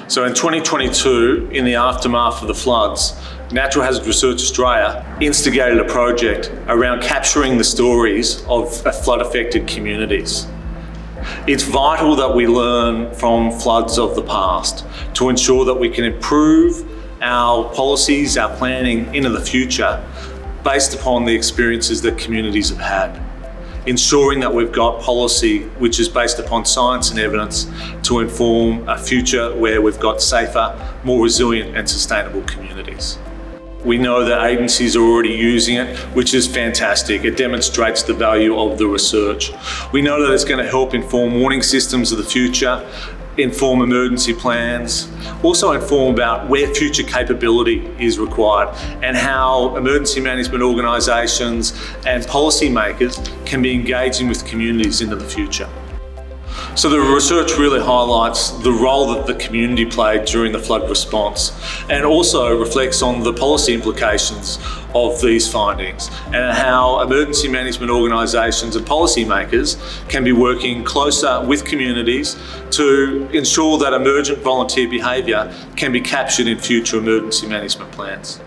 So in 2022, in the aftermath of the floods, Natural Hazard Research Australia instigated a project around capturing the stories of flood-affected communities. It's vital that we learn from floods of the past to ensure that we can improve our policies, our planning into the future based upon the experiences that communities have had. Ensuring that we've got policy which is based upon science and evidence to inform a future where we've got safer, more resilient and sustainable communities. We know that agencies are already using it, which is fantastic. It demonstrates the value of the research. We know that it's going to help inform warning systems of the future, inform emergency plans, also inform about where future capability is required and how emergency management organisations and policymakers can be engaging with communities into the future. So the research really highlights the role that the community played during the flood response and also reflects on the policy implications of these findings and how emergency management organisations and policymakers can be working closer with communities to ensure that emergent volunteer behaviour can be captured in future emergency management plans.